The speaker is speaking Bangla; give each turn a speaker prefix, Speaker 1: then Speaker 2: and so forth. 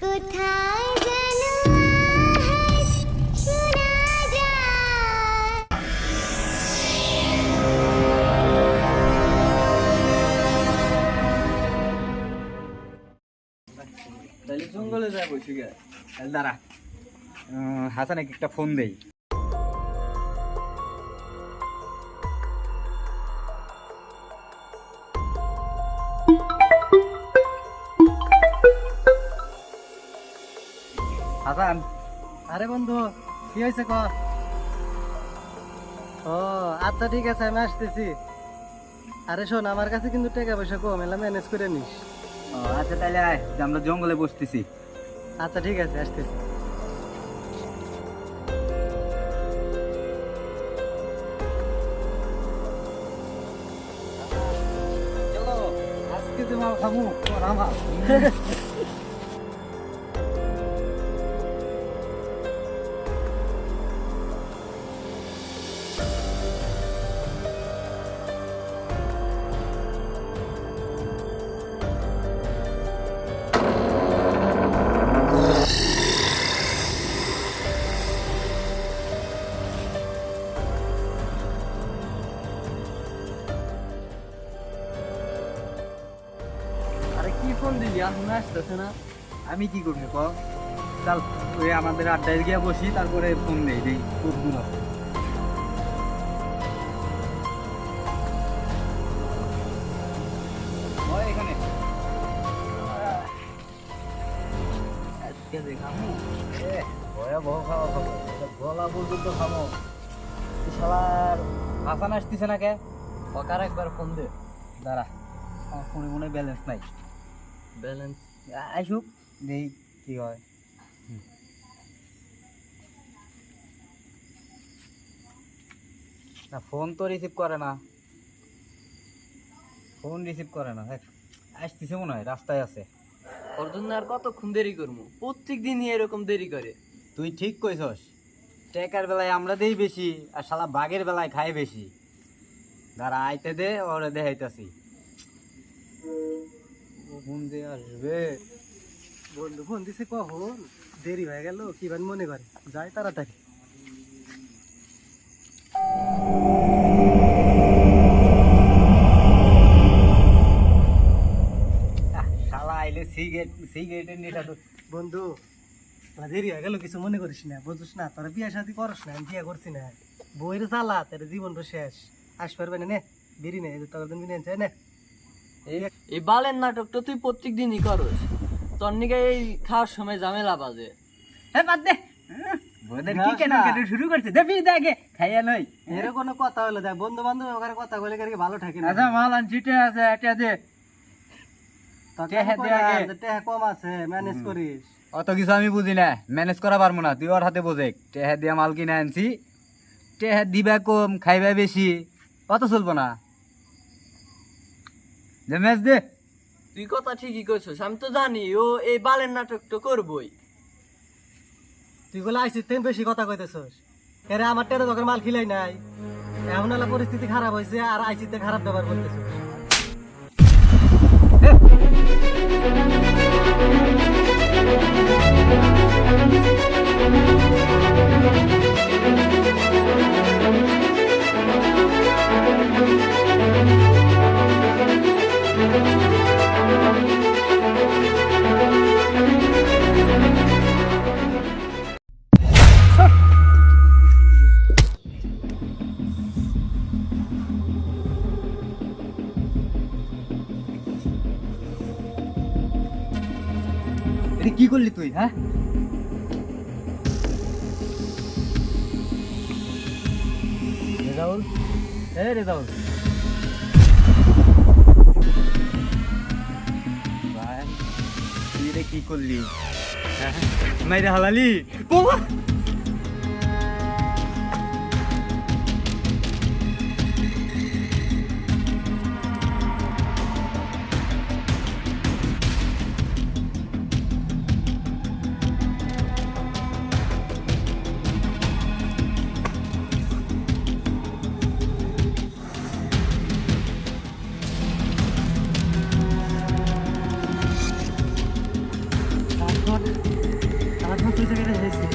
Speaker 1: কোথায় যেন আওয়াজ শোনা যায়।
Speaker 2: তাহলে জঙ্গলে যায় বসে গে দাঁড়া হাসানাকে একটা ফোন দেই। হাসান,
Speaker 3: আরে বন্ধু কি হয়েছে ক? ও আচ্ছা ঠিক আছে আমি আসতেছি। আরে শোন আমার কাছে কিন্তু টাকা পয়সা কম, এলা ম্যানেজ করে নিস।
Speaker 2: আচ্ছা তাহলে আয়, যে আমরা জঙ্গলে বসতেছি।
Speaker 3: আচ্ছা ঠিক আছে আসতেছি।
Speaker 2: চলো আজকে যে মাল খামু তোর আমার।
Speaker 3: আরে কি ফোন দিলি এখন আসতেছে না?
Speaker 2: আমি কি করবো ক? চল ওই আমাদের আড্ডায় গিয়ে বসি, তারপরে ফোন দেই দেই খুব দূর হবে। ওই এখানে আজকে যে খামু ভয়াবহ খাওয়া খাবো, গলা পর্যন্ত খামো। শালার হাসান আসতেছে না কে?
Speaker 3: ওকার একবার ফোন দে।
Speaker 2: দাঁড়া, আমার ফোনে মনে হয় ব্যালেন্স নাই।
Speaker 3: ব্যালেন্স
Speaker 2: আসুক দেই কি হয়। না ফোন তো রিসিভ করে না, ফোন রিসিভ করে না। দেখ আসতেছে মনে হয়, রাস্তায় আছে।
Speaker 3: ওর জন্য আর কতক্ষণ দেরি করবো? প্রত্যেক দিনই এরকম দেরি করে।
Speaker 2: তুই ঠিক কইছস, টেকার বেলায় আমরা দেই বেশি, আর শালা বাঘের বেলায় খায় বেশি। দাঁড়া আইতে দে, ওরে দেখাইতাছি। ফোন দিয়ে আসবে।
Speaker 3: বন্ধু ফোন দিছে কখন? দেরি হয়ে গেল কি ভাই মনে করে, যাই তাড়াতাড়ি।
Speaker 2: শালা আইলে সিগারেটের নেশা তো।
Speaker 3: বন্ধু দেরি হয়ে গেল কিছু মনে করিস না, বুঝিস না তোরা বিয়ে শাদি করস না, আমি বিয়ে করছি না। বইয়ের জ্বালা তোর জীবনটা শেষ, আস পারবে না নে বেরি নে তোর দিন বিরিয়ানি চাই না।
Speaker 4: এই বালের নাটকটা তুই প্রত্যেক দিনই করস, তোর নিকে এই খাওয়ার সময় ঝামেলা বাজে।
Speaker 2: হ্যাঁ বাদ দে, ওদের কি কেন কেন শুরু করছে দেখবি আগে খাইয়া লই।
Speaker 3: এর কোনো কথা হলো দেখ, বন্ধু বান্ধব ওখানে কথা বলে কি ভালো থাকে না?
Speaker 2: আচ্ছা মাল আনছি, আছে এটা দে। টেহা দে আগে।
Speaker 3: টেহা কম আছে, ম্যানেজ করিস।
Speaker 2: অত কিছু আমি বুঝি না, ম্যানেজ করা পারবো না, তুই ওর হাতে বোঝে। টেহা দিয়া মাল কিনে আনছি, টেহা দিবা কম খাইবা বেশি, অত চলবো না। দে ম্যাচ দে।
Speaker 4: তুই কথা ঠিকই কইছস, আমি তো জানি ও এই বালের নাটকটা করবই।
Speaker 3: তুই বলে আইসিস তেন বেশি কথা কইতেছস। এরে আমার টেরে তোকে মাল খিলাই নাই, এমন হলে পরিস্থিতি খারাপ হয়েছে আর আইসিতে খারাপ ব্যবহার করতেছস।
Speaker 2: এটা কি করলি তুই? হ্যাঁ রেজাউল, রেজাউল ভাই তুই রে কি করলি? হ্যাঁ মাইরে হালালি বাবা।
Speaker 3: গড, আমার ফোন তুই জায়গায় হয়েছে।